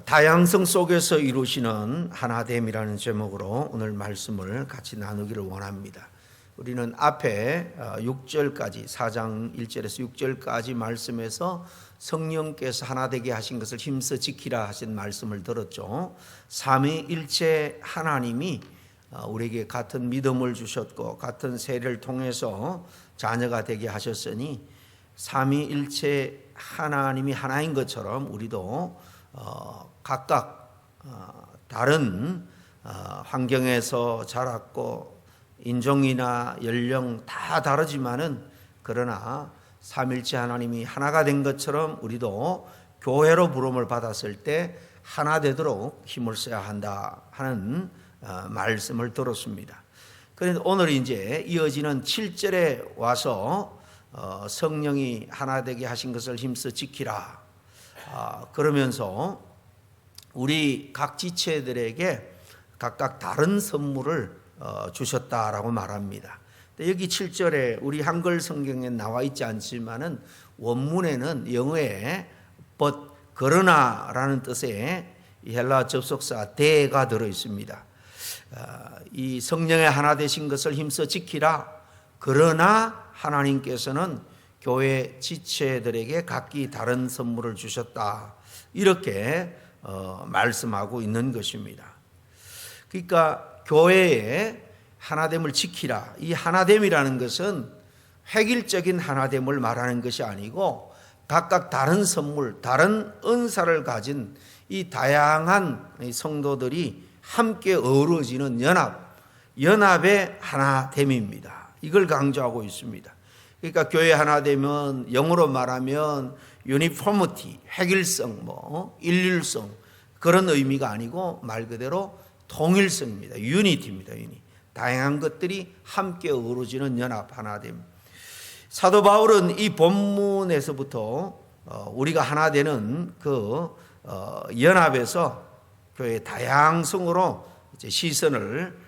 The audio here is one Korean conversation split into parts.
다양성 속에서 이루시는 하나됨이라는 제목으로 오늘 말씀을 같이 나누기를 원합니다. 우리는 앞에 6절까지 4장 1절에서 6절까지 말씀에서 성령께서 하나되게 하신 것을 힘써 지키라 하신 말씀을 들었죠. 삼위일체 하나님이 우리에게 같은 믿음을 주셨고 같은 세례를 통해서 자녀가 되게 하셨으니 삼위일체 하나님이 하나인 것처럼 우리도 각각 다른 환경에서 자랐고 인종이나 연령 다 다르지만은 그러나 삼일체 하나님이 하나가 된 것처럼 우리도 교회로 부름을 받았을 때 하나 되도록 힘을 써야 한다 하는 말씀을 들었습니다. 그런데 오늘 이제 이어지는 7절에 와서 성령이 하나 되게 하신 것을 힘써 지키라 그러면서 우리 각 지체들에게 각각 다른 선물을 주셨다라고 말합니다. 여기 7절에 우리 한글 성경에 나와 있지 않지만은 원문에는 영어에 but 그러나라는 뜻의 헬라 접속사 대가 들어 있습니다. 이 성령의 하나 되신 것을 힘써 지키라. 그러나 하나님께서는 교회 지체들에게 각기 다른 선물을 주셨다. 이렇게 말씀하고 있는 것입니다. 그러니까 교회의 하나됨을 지키라. 이 하나됨이라는 것은 획일적인 하나됨을 말하는 것이 아니고 각각 다른 선물, 다른 은사를 가진 이 다양한 성도들이 함께 어우러지는 연합의 하나됨입니다. 이걸 강조하고 있습니다. 그러니까 교회 하나되면 영어로 말하면 유니포미티, 획일성, 일률성 그런 의미가 아니고 말 그대로 통일성입니다. 유니티입니다. 다양한 것들이 함께 어우러지는 연합 하나됨. 사도 바울은 이 본문에서부터 우리가 하나 되는 그 연합에서 교회의 다양성으로 이제 시선을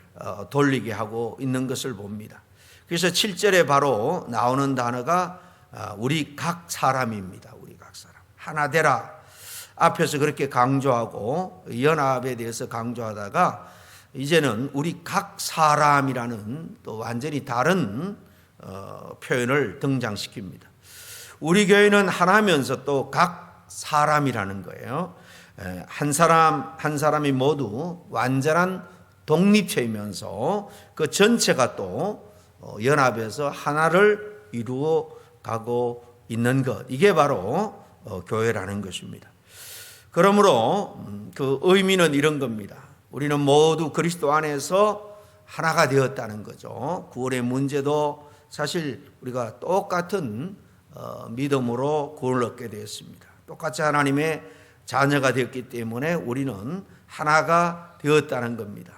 돌리게 하고 있는 것을 봅니다. 그래서 7절에 바로 나오는 단어가 우리 각 사람입니다. 우리 각 사람. 하나 되라. 앞에서 그렇게 강조하고 연합에 대해서 강조하다가 이제는 우리 각 사람이라는 또 완전히 다른 표현을 등장시킵니다. 우리 교회는 하나면서 또 각 사람이라는 거예요. 한 사람 한 사람이 모두 완전한 독립체이면서 그 전체가 또 연합해서 하나를 이루어 가고 있는 것. 이게 바로 교회라는 것입니다. 그러므로 그 의미는 이런 겁니다. 우리는 모두 그리스도 안에서 하나가 되었다는 거죠. 구원의 문제도 사실 우리가 똑같은 믿음으로 구원을 얻게 되었습니다. 똑같이 하나님의 자녀가 되었기 때문에 우리는 하나가 되었다는 겁니다.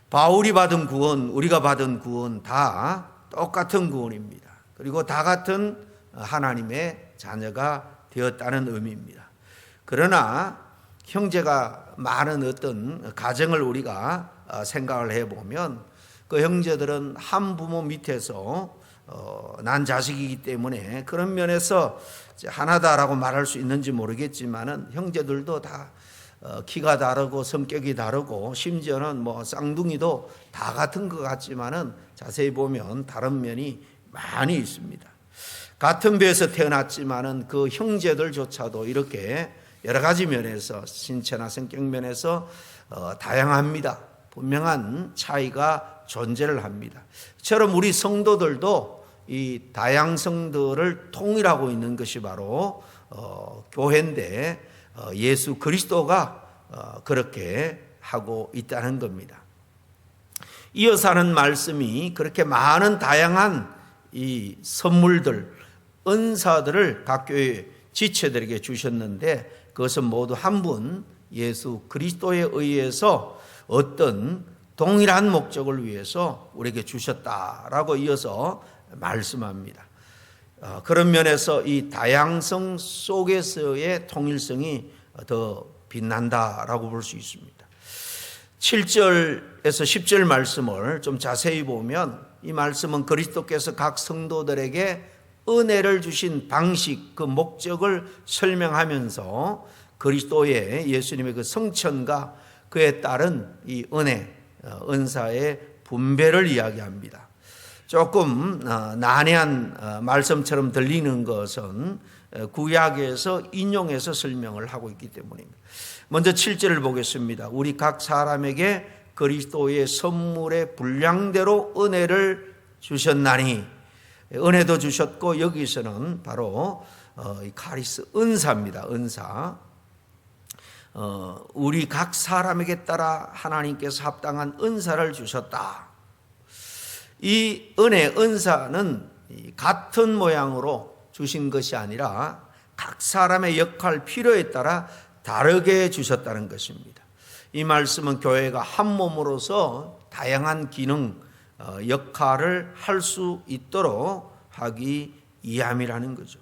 바울이 받은 구원, 우리가 받은 구원 다 똑같은 구원입니다. 그리고 다 같은 하나님의 자녀가 되었다는 의미입니다. 그러나 형제가 많은 어떤 가정을 우리가 생각을 해보면 그 형제들은 한 부모 밑에서 난 자식이기 때문에 그런 면에서 하나다라고 말할 수 있는지 모르겠지만은 형제들도 다 키가 다르고 성격이 다르고 심지어는 쌍둥이도 다 같은 것 같지만은 자세히 보면 다른 면이 많이 있습니다. 같은 배에서 태어났지만은 그 형제들조차도 이렇게 여러 가지 면에서 신체나 성격 면에서 다양합니다. 분명한 차이가 존재를 합니다. 처럼 우리 성도들도 이 다양성들을 통일하고 있는 것이 바로 교회인데 예수 그리스도가 그렇게 하고 있다는 겁니다. 이어서 하는 말씀이 그렇게 많은 다양한 이 선물들, 은사들을 각 교회 지체들에게 주셨는데 그것은 모두 한 분 예수 그리스도에 의해서 어떤 동일한 목적을 위해서 우리에게 주셨다라고 이어서 말씀합니다. 그런 면에서 이 다양성 속에서의 통일성이 더 빛난다라고 볼 수 있습니다. 7절에서 10절 말씀을 좀 자세히 보면 이 말씀은 그리스도께서 각 성도들에게 은혜를 주신 방식, 그 목적을 설명하면서 그리스도의 예수님의 그 성천과 그에 따른 이 은혜, 은사의 분배를 이야기합니다. 조금 난해한 말씀처럼 들리는 것은 구약에서 인용해서 설명을 하고 있기 때문입니다. 먼저 7절을 보겠습니다. 우리 각 사람에게 그리스도의 선물의 분량대로 은혜를 주셨나니, 은혜도 주셨고 여기서는 바로 카리스, 은사입니다. 은사. 우리 각 사람에게 따라 하나님께서 합당한 은사를 주셨다. 이 은혜, 은사는 같은 모양으로 주신 것이 아니라 각 사람의 역할, 필요에 따라 다르게 주셨다는 것입니다. 이 말씀은 교회가 한 몸으로서 다양한 기능, 역할을 할 수 있도록 하기 위함이라는 거죠.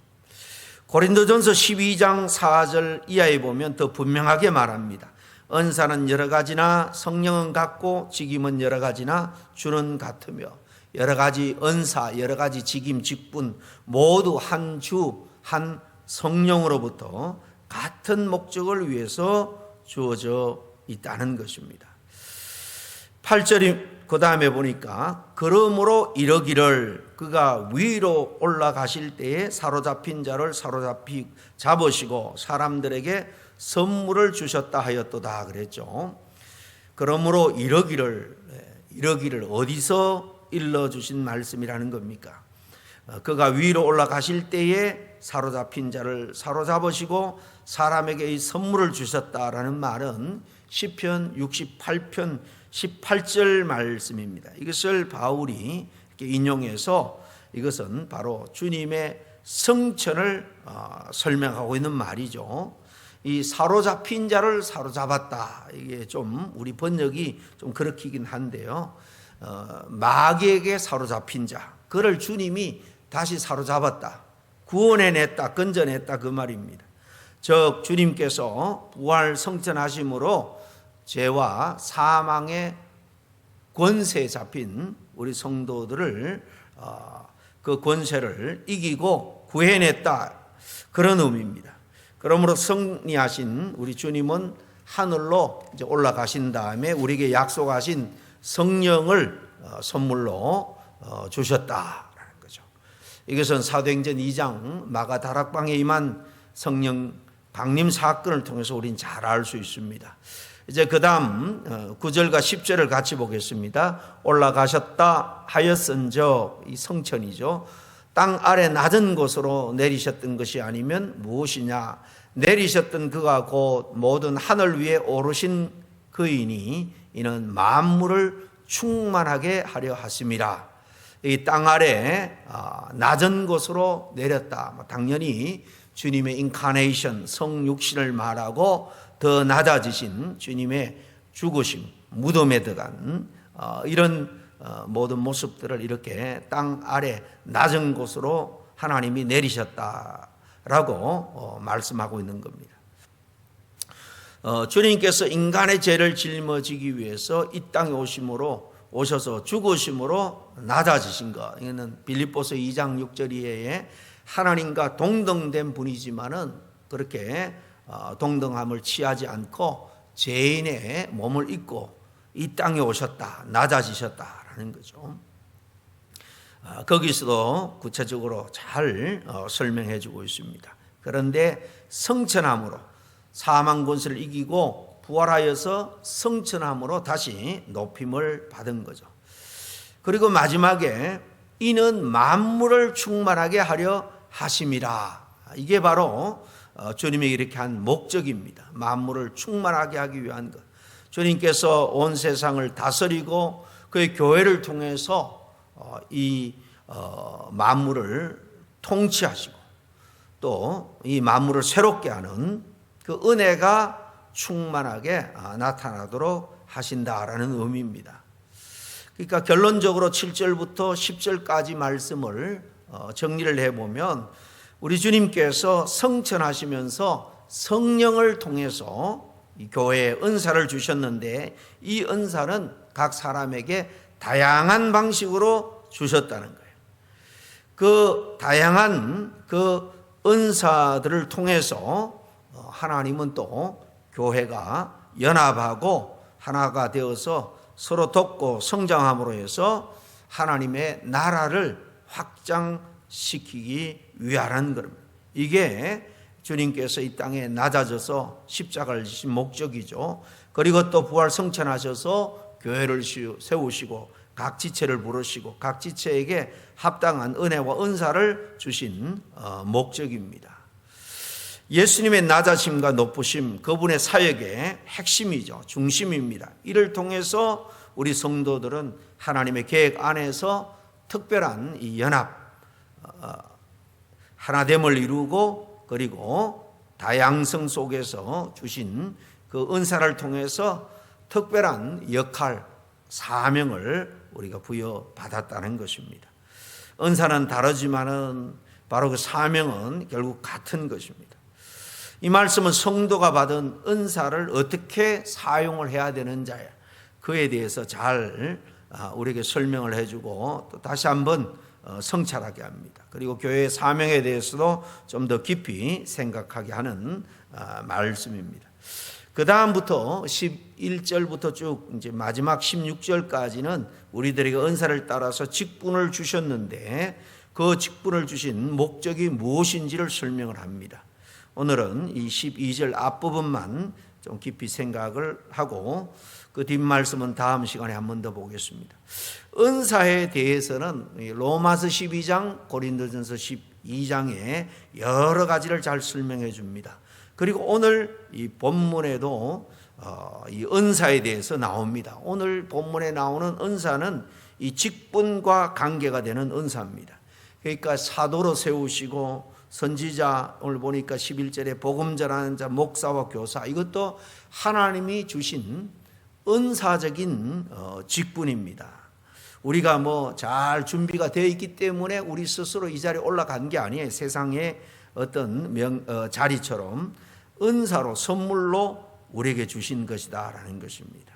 고린도전서 12장 4절 이하에 보면 더 분명하게 말합니다. 은사는 여러 가지나 성령은 같고 직임은 여러 가지나 주는 같으며, 여러 가지 은사, 여러 가지 직임, 직분 모두 한 주, 한 성령으로부터 같은 목적을 위해서 주어져 있다는 것입니다. 8절이 그 다음에 보니까 그러므로 이러기를 그가 위로 올라가실 때에 사로잡힌 자를 잡으시고 사람들에게 선물을 주셨다 하였도다 그랬죠. 그러므로 이러기를 어디서 일러주신 말씀이라는 겁니까? 그가 위로 올라가실 때에 사로잡힌 자를 사로잡으시고 사람에게 이 선물을 주셨다라는 말은 시편 68편 18절 말씀입니다. 이것을 바울이 이렇게 인용해서 이것은 바로 주님의 성천을 설명하고 있는 말이죠. 이 사로잡힌 자를 사로잡았다. 이게 좀 우리 번역이 좀 그렇긴 한데요. 마귀에게 사로잡힌 자, 그를 주님이 다시 사로잡았다. 구원해냈다, 건져냈다 그 말입니다. 즉 주님께서 부활 성천하심으로 죄와 사망의 권세에 잡힌 우리 성도들을 그 권세를 이기고 구해냈다, 그런 의미입니다. 그러므로 승리하신 우리 주님은 하늘로 이제 올라가신 다음에 우리에게 약속하신 성령을 선물로 주셨다라는 거죠. 이것은 사도행전 2장 마가 다락방에 임한 성령 강림 사건을 통해서 우리는 잘 알 수 있습니다. 이제 그 다음 9절과 10절을 같이 보겠습니다. 올라가셨다 하였은즉, 이 성천이죠. 땅 아래 낮은 곳으로 내리셨던 것이 아니면 무엇이냐. 내리셨던 그가 곧 모든 하늘 위에 오르신 그이니 이는 만물을 충만하게 하려 하심이라. 이 땅 아래 낮은 곳으로 내렸다. 당연히 주님의 인카네이션, 성육신을 말하고 더 낮아지신 주님의 죽으심, 무덤에 들어간 이런 모든 모습들을 이렇게 땅 아래 낮은 곳으로 하나님이 내리셨다라고 말씀하고 있는 겁니다. 주님께서 인간의 죄를 짊어지기 위해서 이 땅에 오셔서 죽으심으로 낮아지신 것. 이거는 빌립보서 2장 6절 이하에 하나님과 동등된 분이지만은 그렇게 동등함을 취하지 않고 죄인의 몸을 입고 이 땅에 오셨다, 낮아지셨다라는 거죠. 거기서도 구체적으로 잘 설명해 주고 있습니다. 그런데 성천함으로 사망 권세를 이기고 부활하여서 성천함으로 다시 높임을 받은 거죠. 그리고 마지막에 이는 만물을 충만하게 하려 하심이라. 이게 바로 주님이 이렇게 한 목적입니다. 만물을 충만하게 하기 위한 것. 주님께서 온 세상을 다스리고 그의 교회를 통해서 이 만물을 통치하시고 또 이 만물을 새롭게 하는 그 은혜가 충만하게 나타나도록 하신다라는 의미입니다. 그러니까 결론적으로 7절부터 10절까지 말씀을 정리를 해보면 우리 주님께서 성천하시면서 성령을 통해서 이 교회에 은사를 주셨는데 이 은사는 각 사람에게 다양한 방식으로 주셨다는 거예요. 그 다양한 그 은사들을 통해서 하나님은 또 교회가 연합하고 하나가 되어서 서로 돕고 성장함으로 해서 하나님의 나라를 확장시키기 위하라는 겁니다. 이게 주님께서 이 땅에 낮아져서 십자가를 지신 목적이죠. 그리고 또 부활 성천하셔서 교회를 세우시고 각 지체를 부르시고 각 지체에게 합당한 은혜와 은사를 주신 목적입니다. 예수님의 낮아심과 높으심, 그분의 사역의 핵심이죠. 중심입니다. 이를 통해서 우리 성도들은 하나님의 계획 안에서 특별한 이 연합, 하나됨을 이루고 그리고 다양성 속에서 주신 그 은사를 통해서 특별한 역할, 사명을 우리가 부여받았다는 것입니다. 은사는 다르지만은 바로 그 사명은 결국 같은 것입니다. 이 말씀은 성도가 받은 은사를 어떻게 사용을 해야 되는지 그에 대해서 잘 우리에게 설명을 해주고 또 다시 한번 성찰하게 합니다. 그리고 교회의 사명에 대해서도 좀 더 깊이 생각하게 하는 말씀입니다. 그 다음부터 11절부터 쭉 이제 마지막 16절까지는 우리들에게 은사를 따라서 직분을 주셨는데 그 직분을 주신 목적이 무엇인지를 설명을 합니다. 오늘은 이 12절 앞부분만 좀 깊이 생각을 하고 그 뒷말씀은 다음 시간에 한 번 더 보겠습니다. 은사에 대해서는 로마서 12장, 고린도전서 12장에 여러 가지를 잘 설명해 줍니다. 그리고 오늘 이 본문에도 이 은사에 대해서 나옵니다. 오늘 본문에 나오는 은사는 이 직분과 관계가 되는 은사입니다. 그러니까 사도로 세우시고 선지자, 오늘 보니까 11절에 복음 전하는 자, 목사와 교사, 이것도 하나님이 주신 은사적인 직분입니다. 우리가 뭐 잘 준비가 되어 있기 때문에 우리 스스로 이 자리에 올라간 게 아니에요. 세상의 어떤 자리처럼 은사로 선물로 우리에게 주신 것이다라는 것입니다.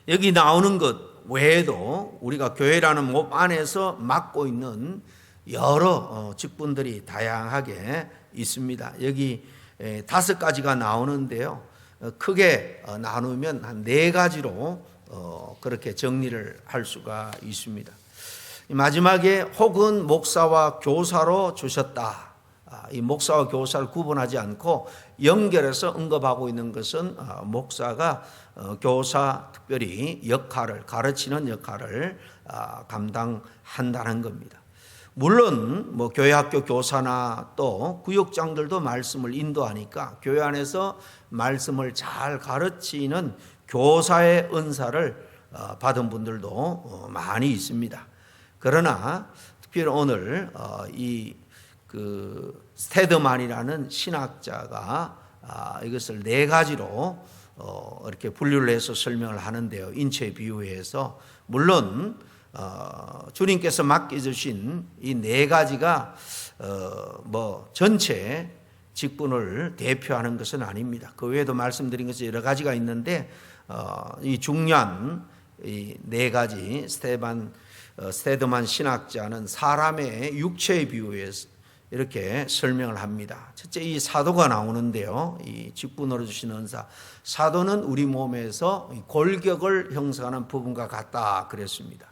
여기 나오는 것 외에도 우리가 교회라는 몸 안에서 맡고 있는 여러 직분들이 다양하게 있습니다. 여기 5가지가 나오는데요. 크게 나누면 한 4가지로 그렇게 정리를 할 수가 있습니다. 마지막에 혹은 목사와 교사로 주셨다. 이 목사와 교사를 구분하지 않고 연결해서 언급하고 있는 것은 목사가 교사 특별히 역할을, 가르치는 역할을 감당한다는 겁니다. 물론 뭐 교회학교 교사나 또 구역장들도 말씀을 인도하니까 교회 안에서 말씀을 잘 가르치는 교사의 은사를 받은 분들도 많이 있습니다. 그러나 특별히 오늘 이 스테드만이라는 신학자가 이것을 4가지로 이렇게 분류를 해서 설명을 하는데요. 인체 비유해서 물론 주님께서 맡겨주신 이 4가지가 뭐 전체 직분을 대표하는 것은 아닙니다. 그 외에도 말씀드린 것이 여러 가지가 있는데 이 중요한 이 4가지 스테드만 신학자는 사람의 육체의 비유에서 이렇게 설명을 합니다. 첫째, 이 사도가 나오는데요. 이 직분으로 주신 은사, 사도는 우리 몸에서 골격을 형성하는 부분과 같다 그랬습니다.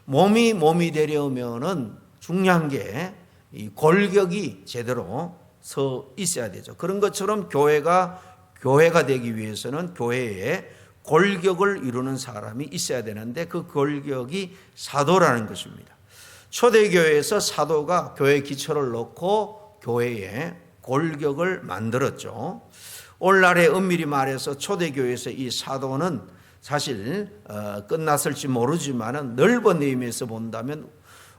몸이 되려면은 중요한 게 이 골격이 제대로 서 있어야 되죠. 그런 것처럼 교회가 되기 위해서는 교회에 골격을 이루는 사람이 있어야 되는데 그 골격이 사도라는 것입니다. 초대교회에서 사도가 교회 기초를 놓고 교회에 골격을 만들었죠. 오늘날에 엄밀히 말해서 초대교회에서 이 사도는 사실 끝났을지 모르지만 넓은 의미에서 본다면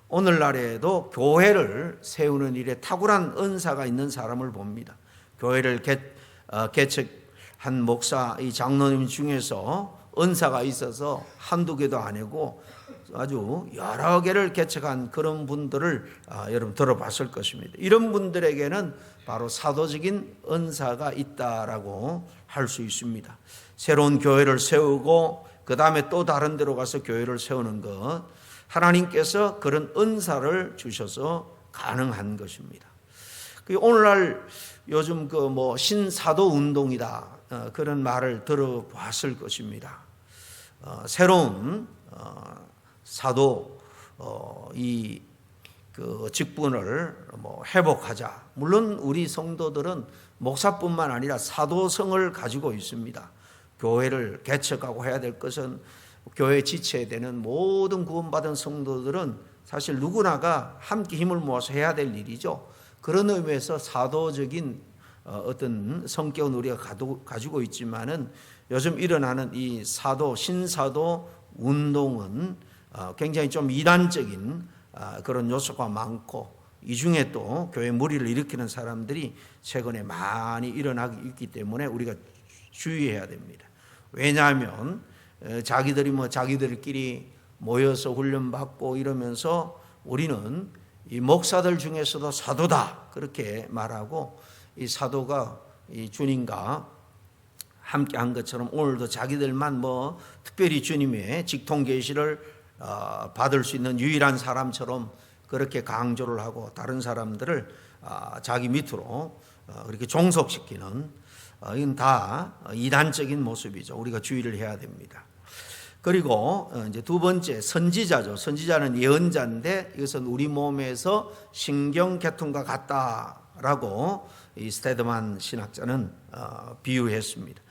오늘날에도 교회를 세우는 일에 탁월한 은사가 있는 사람을 봅니다. 교회를 개척한 목사, 이 장로님 중에서 은사가 있어서 한두 개도 아니고 아주 여러 개를 개척한 그런 분들을 여러분 들어봤을 것입니다. 이런 분들에게는 바로 사도적인 은사가 있다라고 할 수 있습니다. 새로운 교회를 세우고 그 다음에 또 다른 데로 가서 교회를 세우는 것, 하나님께서 그런 은사를 주셔서 가능한 것입니다. 오늘날 요즘 신사도 운동이다 그런 말을 들어봤을 것입니다. 새로운 사도 이 직분을 회복하자. 물론 우리 성도들은 목사뿐만 아니라 사도성을 가지고 있습니다. 교회를 개척하고 해야 될 것은 교회 지체에 되는 모든 구원받은 성도들은 사실 누구나가 함께 힘을 모아서 해야 될 일이죠. 그런 의미에서 사도적인 어떤 성격은 우리가 가지고 있지만은 요즘 일어나는 이 신사도 운동은 굉장히 좀 이단적인 그런 요소가 많고, 이 중에 또 교회 무리를 일으키는 사람들이 최근에 많이 일어나고 있기 때문에 우리가 주의해야 됩니다. 왜냐하면 자기들끼리 모여서 훈련받고 이러면서 우리는 이 목사들 중에서도 사도다 그렇게 말하고, 이 사도가 이 주님과 함께 한 것처럼 오늘도 자기들만 특별히 주님의 직통 계시를 받을 수 있는 유일한 사람처럼 그렇게 강조를 하고 다른 사람들을 자기 밑으로 그렇게 종속시키는, 이건 다 이단적인 모습이죠. 우리가 주의를 해야 됩니다. 그리고 이제 두 번째, 선지자죠. 선지자는 예언자인데 이것은 우리 몸에서 신경계통과 같다라고 이 스테드만 신학자는 비유했습니다.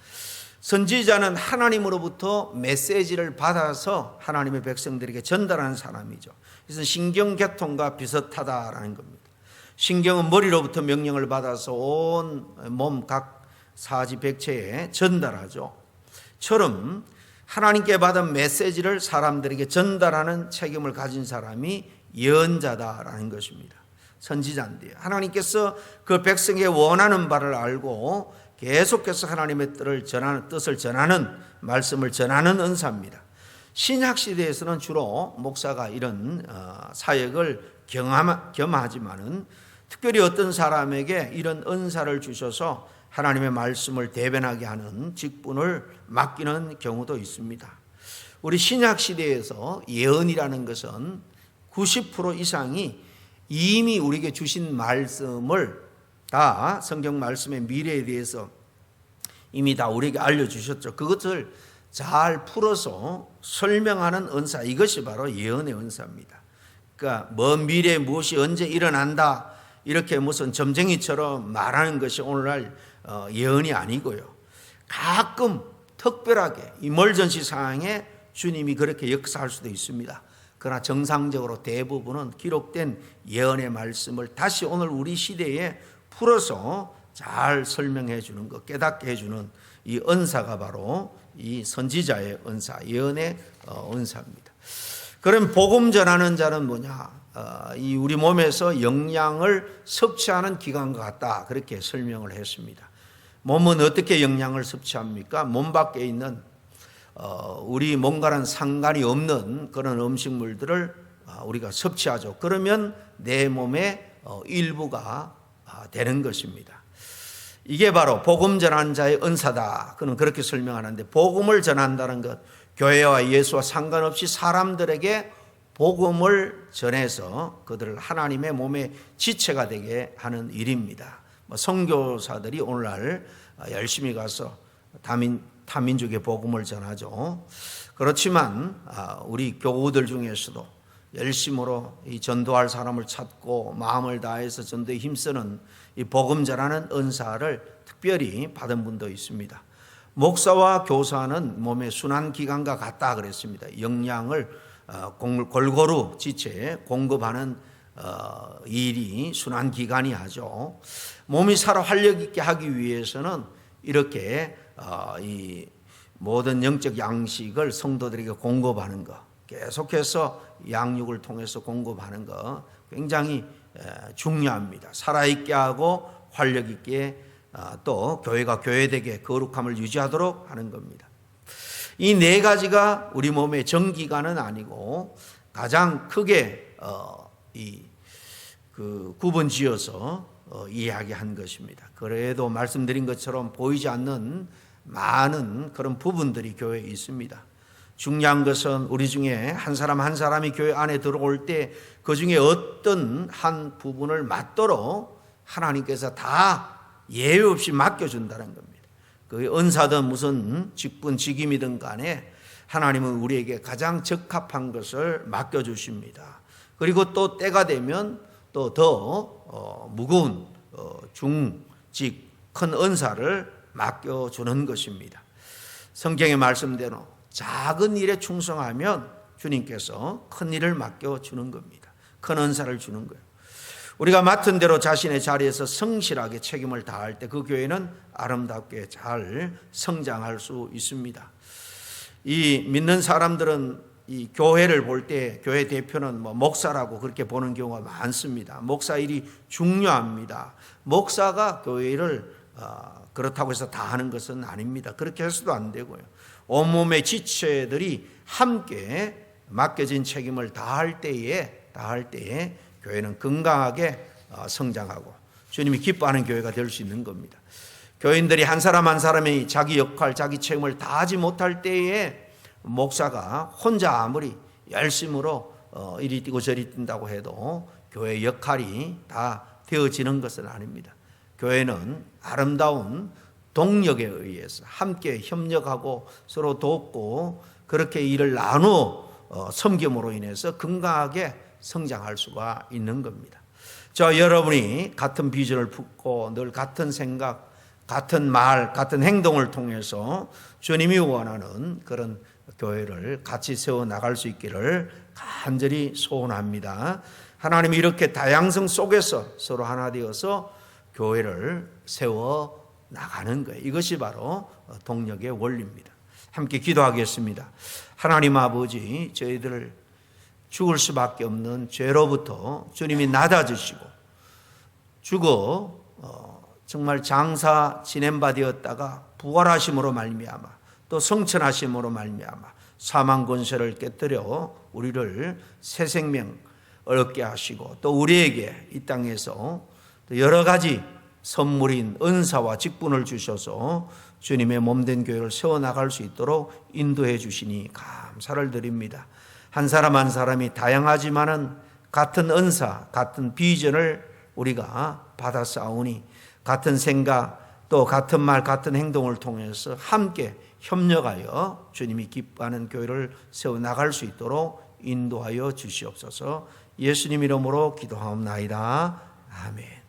선지자는 하나님으로부터 메시지를 받아서 하나님의 백성들에게 전달하는 사람이죠. 그래서 신경계통과 비슷하다라는 겁니다. 신경은 머리로부터 명령을 받아서 온 몸 각 사지 백체에 전달하죠. 처럼 하나님께 받은 메시지를 사람들에게 전달하는 책임을 가진 사람이 예언자다라는 것입니다. 선지자인데요. 하나님께서 그 백성의 원하는 바를 알고 계속해서 하나님의 뜻을 전하는, 말씀을 전하는 은사입니다. 신약 시대에서는 주로 목사가 이런 사역을 겸하지만은 특별히 어떤 사람에게 이런 은사를 주셔서 하나님의 말씀을 대변하게 하는 직분을 맡기는 경우도 있습니다. 우리 신약 시대에서 예언이라는 것은 90% 이상이 이미 우리에게 주신 말씀을 다, 성경 말씀의 미래에 대해서 이미 다 우리에게 알려주셨죠. 그것을 잘 풀어서 설명하는 은사, 이것이 바로 예언의 은사입니다. 그러니까 먼 미래에 무엇이 언제 일어난다 이렇게 무슨 점쟁이처럼 말하는 것이 오늘날 예언이 아니고요. 가끔 특별하게 이멀전시 상황에 주님이 그렇게 역사할 수도 있습니다. 그러나 정상적으로 대부분은 기록된 예언의 말씀을 다시 오늘 우리 시대에 풀어서 잘 설명해 주는 것, 깨닫게 해주는 이 은사가 바로 이 선지자의 은사, 예언의 은사입니다. 그럼 복음 전하는 자는 뭐냐? 이 우리 몸에서 영양을 섭취하는 기관과 같다, 그렇게 설명을 했습니다. 몸은 어떻게 영양을 섭취합니까? 몸 밖에 있는 우리 몸과는 상관이 없는 그런 음식물들을 우리가 섭취하죠. 그러면 내 몸의 일부가 되는 것입니다. 이게 바로 복음 전하는 자의 은사다. 그는 그렇게 설명하는데, 복음을 전한다는 것, 교회와 예수와 상관없이 사람들에게 복음을 전해서 그들을 하나님의 몸의 지체가 되게 하는 일입니다. 선교사들이 오늘날 열심히 가서 타민족의 복음을 전하죠. 그렇지만 우리 교우들 중에서도 열심으로 이 전도할 사람을 찾고 마음을 다해서 전도에 힘쓰는 이 복음 전하는 은사를 특별히 받은 분도 있습니다. 목사와 교사는 몸의 순환기관과 같다 그랬습니다. 영양을 골고루 지체에 공급하는 일이 순환기관이 하죠. 몸이 살아 활력 있게 하기 위해서는 이렇게 이 모든 영적 양식을 성도들에게 공급하는 것, 계속해서 양육을 통해서 공급하는 것 굉장히 중요합니다. 살아있게 하고 활력 있게 또 교회가 교회되게 거룩함을 유지하도록 하는 겁니다. 이 네 가지가 우리 몸의 정기관은 아니고 가장 크게 구분지어서 이야기한 것입니다. 그래도 말씀드린 것처럼 보이지 않는 많은 그런 부분들이 교회에 있습니다. 중요한 것은 우리 중에 한 사람 한 사람이 교회 안에 들어올 때 그 중에 어떤 한 부분을 맡도록 하나님께서 다 예외 없이 맡겨준다는 겁니다. 그 은사든 무슨 직분, 직임이든 간에 하나님은 우리에게 가장 적합한 것을 맡겨주십니다. 그리고 또 때가 되면 또 더 무거운 중직, 큰 은사를 맡겨주는 것입니다. 성경의 말씀대로 작은 일에 충성하면 주님께서 큰 일을 맡겨주는 겁니다. 큰 은사를 주는 거예요. 우리가 맡은 대로 자신의 자리에서 성실하게 책임을 다할 때 그 교회는 아름답게 잘 성장할 수 있습니다. 이 믿는 사람들은 이 교회를 볼 때 교회 대표는 목사라고 그렇게 보는 경우가 많습니다. 목사 일이 중요합니다. 목사가 교회를 그렇다고 해서 다 하는 것은 아닙니다. 그렇게 해서도 안 되고요. 온몸의 지체들이 함께 맡겨진 책임을 다할 때에 교회는 건강하게 성장하고 주님이 기뻐하는 교회가 될 수 있는 겁니다. 교인들이 한 사람 한 사람이 자기 역할, 자기 책임을 다하지 못할 때에 목사가 혼자 아무리 열심으로 이리 뛰고 저리 뛴다고 해도 교회의 역할이 다 되어지는 것은 아닙니다. 교회는 아름다운 동력에 의해서 함께 협력하고 서로 돕고 그렇게 일을 나누어 섬김으로 인해서 건강하게 성장할 수가 있는 겁니다. 여러분이 같은 비전을 품고 늘 같은 생각, 같은 말, 같은 행동을 통해서 주님이 원하는 그런 교회를 같이 세워나갈 수 있기를 간절히 소원합니다. 하나님이 이렇게 다양성 속에서 서로 하나 되어서 교회를 세워나가는 거예요. 이것이 바로 동력의 원리입니다. 함께 기도하겠습니다. 하나님 아버지, 저희들을 죽을 수밖에 없는 죄로부터 주님이 낮아지시고 죽어 정말 장사 지낸 바 되었다가 부활하심으로 말미암아 또 성천하심으로 말미암아 사망 권세를 깨뜨려 우리를 새 생명 얻게 하시고 또 우리에게 이 땅에서 또 여러 가지 선물인 은사와 직분을 주셔서 주님의 몸된 교회를 세워나갈 수 있도록 인도해 주시니 감사를 드립니다. 한 사람 한 사람이 다양하지만은 같은 은사, 같은 비전을 우리가 받아 싸우니 같은 생각, 또 같은 말, 같은 행동을 통해서 함께 협력하여 주님이 기뻐하는 교회를 세워나갈 수 있도록 인도하여 주시옵소서. 예수님 이름으로 기도하옵나이다. 아멘.